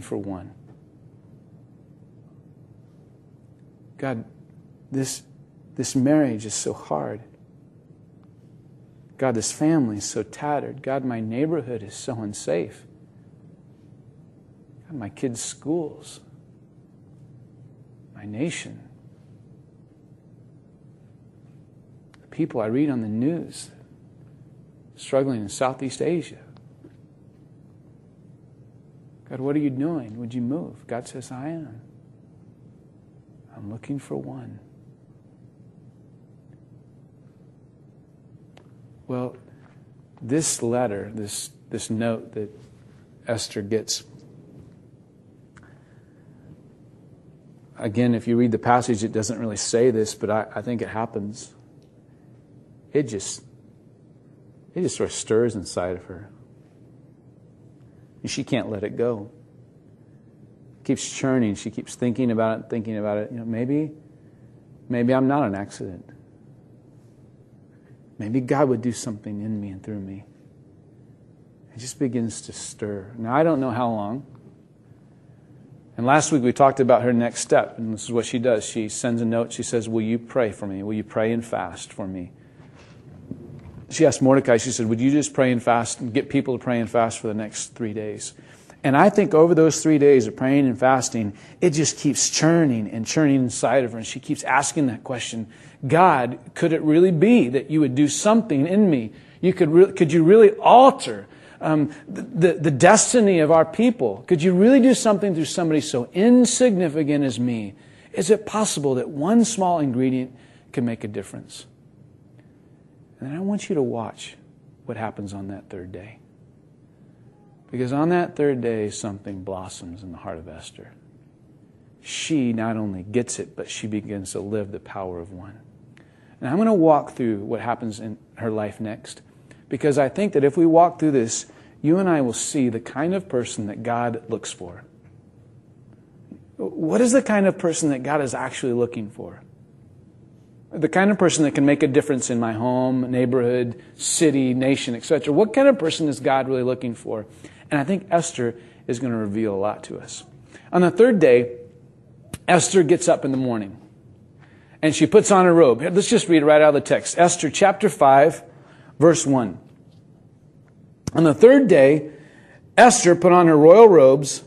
for one. God, this marriage is so hard. God, this family is so tattered. God, my neighborhood is so unsafe. God, my kids' schools, my nation, the people I read on the news struggling in Southeast Asia. God, what are you doing? Would you move? God says, I am. I'm looking for one. Well, this letter, this note that Esther gets, again, if you read the passage, it doesn't really say this, but I think it happens. It just sort of stirs inside of her. And she can't let it go. It keeps churning. She keeps thinking about it. Maybe I'm not an accident. Maybe God would do something in me and through me. It just begins to stir. Now, I don't know how long. And last week we talked about her next step. And this is what she does. She sends a note. She says, will you pray for me? Will you pray and fast for me? She asked Mordecai, she said, would you just pray and fast and get people to pray and fast for the next 3 days? And I think over those 3 days of praying and fasting, it just keeps churning and churning inside of her. And she keeps asking that question, God, could it really be that you would do something in me? Could you really alter the destiny of our people? Could you really do something through somebody so insignificant as me? Is it possible that one small ingredient can make a difference? And then I want you to watch what happens on that third day. Because on that third day, something blossoms in the heart of Esther. She not only gets it, but she begins to live the power of one. And I'm going to walk through what happens in her life next. Because I think that if we walk through this, you and I will see the kind of person that God looks for. What is the kind of person that God is actually looking for? The kind of person that can make a difference in my home, neighborhood, city, nation, etc. What kind of person is God really looking for? And I think Esther is going to reveal a lot to us. On the third day, Esther gets up in the morning and she puts on her robe. Let's just read it right out of the text. Esther chapter 5, verse 1. On the third day, Esther put on her royal robes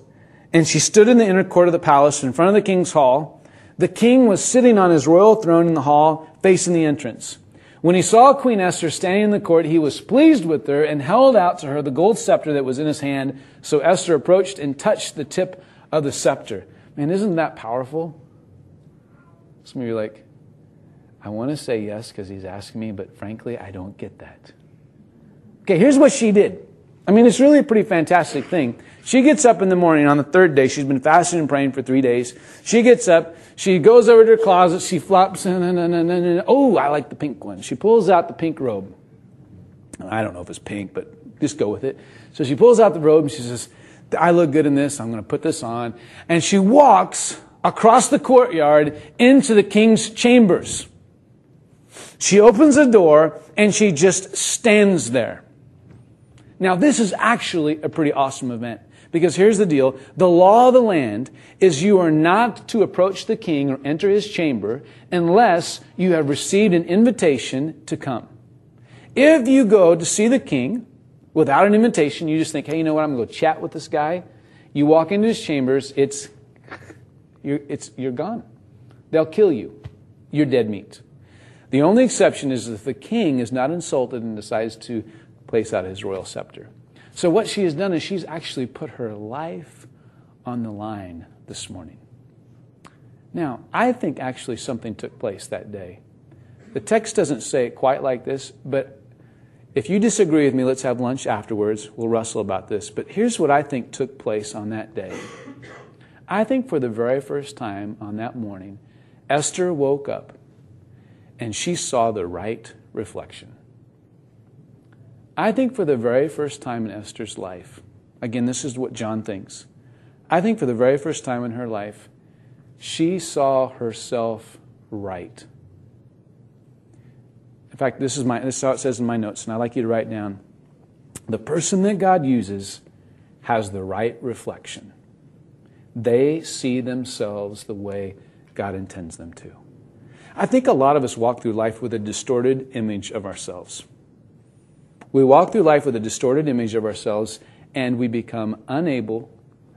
and she stood in the inner court of the palace in front of the king's hall. The king was sitting on his royal throne in the hall facing the entrance. When he saw Queen Esther standing in the court, he was pleased with her and held out to her the gold scepter that was in his hand. So Esther approached and touched the tip of the scepter. Man, isn't that powerful? Some of you are like, I want to say yes because he's asking me, but frankly, I don't get that. Okay, here's what she did. I mean, it's really a pretty fantastic thing. She gets up in the morning on the third day. She's been fasting and praying for 3 days. She gets up. She goes over to her closet. She flops. Oh, I like the pink one. She pulls out the pink robe. I don't know if it's pink, but just go with it. So she pulls out the robe and she says, I look good in this. I'm going to put this on. And she walks across the courtyard into the king's chambers. She opens the door and she just stands there. Now, this is actually a pretty awesome event. Because here's the deal. The law of the land is you are not to approach the king or enter his chamber unless you have received an invitation to come. If you go to see the king without an invitation, you just think, hey, you know what, I'm going to go chat with this guy. You walk into his chambers, you're gone. They'll kill you. You're dead meat. The only exception is if the king is not insulted and decides to place out his royal scepter. So what she has done is she's actually put her life on the line this morning. Now, I think actually something took place that day. The text doesn't say it quite like this, but if you disagree with me, let's have lunch afterwards. We'll wrestle about this. But here's what I think took place on that day. I think for the very first time on that morning, Esther woke up and she saw the right reflection. I think for the very first time in Esther's life, again, this is what John thinks. I think for the very first time in her life, she saw herself right. In fact, this is how it says in my notes, and I'd like you to write down, the person that God uses has the right reflection. They see themselves the way God intends them to. I think a lot of us walk through life with a distorted image of ourselves. We walk through life with a distorted image of ourselves, and we become unable,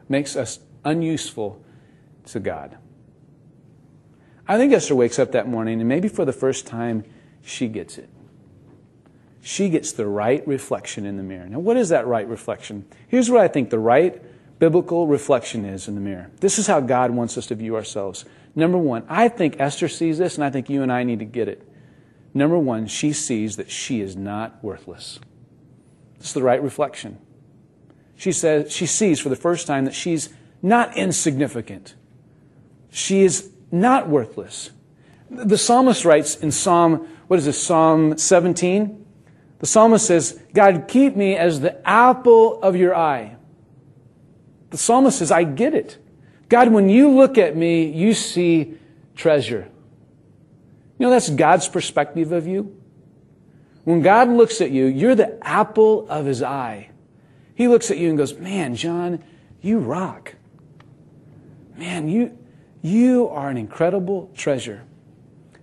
makes us unuseful to God. I think Esther wakes up that morning, and maybe for the first time, she gets it. She gets the right reflection in the mirror. Now, what is that right reflection? Here's what I think the right biblical reflection is in the mirror. This is how God wants us to view ourselves. Number one, I think Esther sees this, and I think you and I need to get it. Number one, she sees that she is not worthless. This is the right reflection. She sees for the first time that she's not insignificant. She is not worthless. The psalmist writes in Psalm 17? The psalmist says, God, keep me as the apple of your eye. The psalmist says, I get it. God, when you look at me, you see treasure. You know, that's God's perspective of you. When God looks at you, you're the apple of His eye. He looks at you and goes, man, John, you rock. Man, you are an incredible treasure.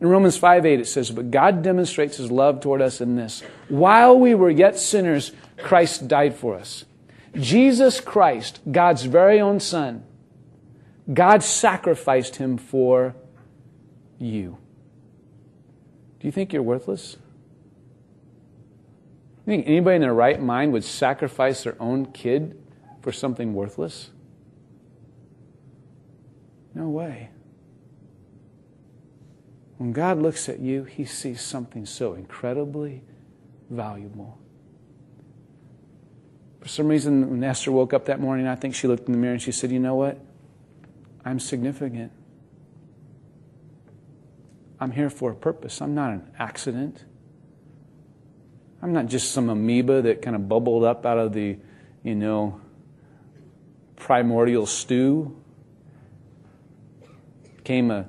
In Romans 5:8 it says, but God demonstrates His love toward us in this. While we were yet sinners, Christ died for us. Jesus Christ, God's very own Son, God sacrificed Him for you. Do you think you're worthless? You think anybody in their right mind would sacrifice their own kid for something worthless? No way. When God looks at you, He sees something so incredibly valuable. For some reason, when Esther woke up that morning, I think she looked in the mirror and she said, you know what? I'm significant. I'm here for a purpose. I'm not an accident. I'm not just some amoeba that kind of bubbled up out of the, primordial stew. Became a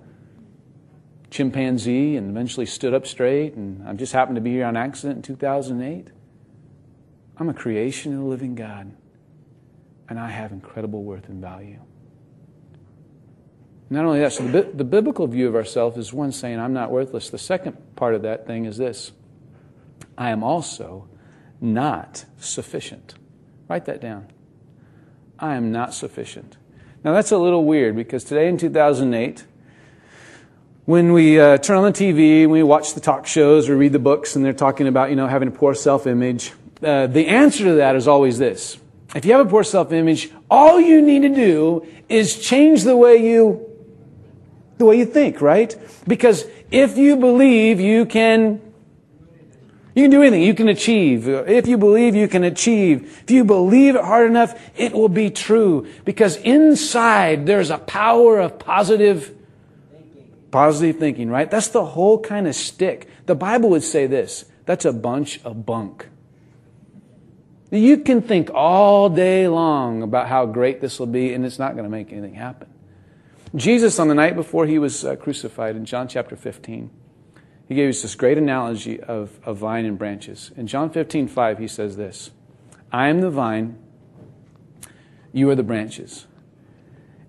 chimpanzee and eventually stood up straight, and I just happened to be here on accident in 2008. I'm a creation of the living God, and I have incredible worth and value. Not only that, so the biblical view of ourselves is one saying, I'm not worthless. The second part of that thing is this: I am also not sufficient. Write that down. I am not sufficient. Now that's a little weird, because today in 2008, when we turn on the TV, we watch the talk shows or read the books, and they're talking about, having a poor self-image, the answer to that is always this: if you have a poor self-image, all you need to do is change the way you think, right? Because if you believe you can do anything. You can achieve. If you believe, you can achieve. If you believe it hard enough, it will be true. Because inside there's a power of positive thinking, right? That's the whole kind of stick. The Bible would say this: that's a bunch of bunk. You can think all day long about how great this will be, and it's not going to make anything happen. Jesus, on the night before He was crucified, in John chapter 15, He gave us this great analogy of vine and branches. In John 15:5, He says this: I am the vine, you are the branches.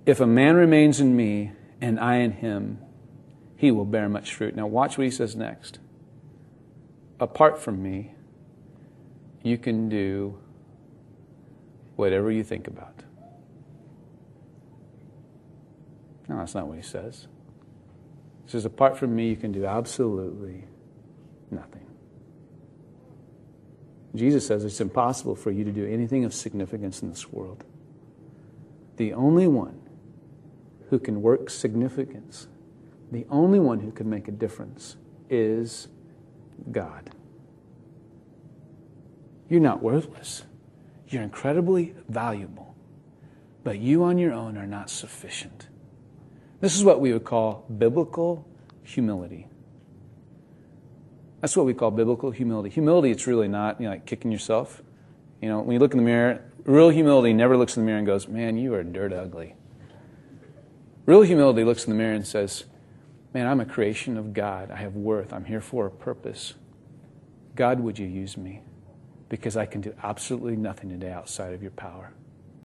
If a man remains in me and I in him, he will bear much fruit. Now watch what He says next. Apart from me, you can do whatever you think about. No, that's not what He says. He says, apart from me, you can do absolutely nothing. Jesus says it's impossible for you to do anything of significance in this world. The only one who can work significance, the only one who can make a difference, is God. You're not worthless. You're incredibly valuable. But you on your own are not sufficient. This is what we would call biblical humility. That's what we call biblical humility. Humility, it's really not, like kicking yourself. When you look in the mirror, real humility never looks in the mirror and goes, man, you are dirt ugly. Real humility looks in the mirror and says, man, I'm a creation of God. I have worth. I'm here for a purpose. God, would you use me? Because I can do absolutely nothing today outside of your power.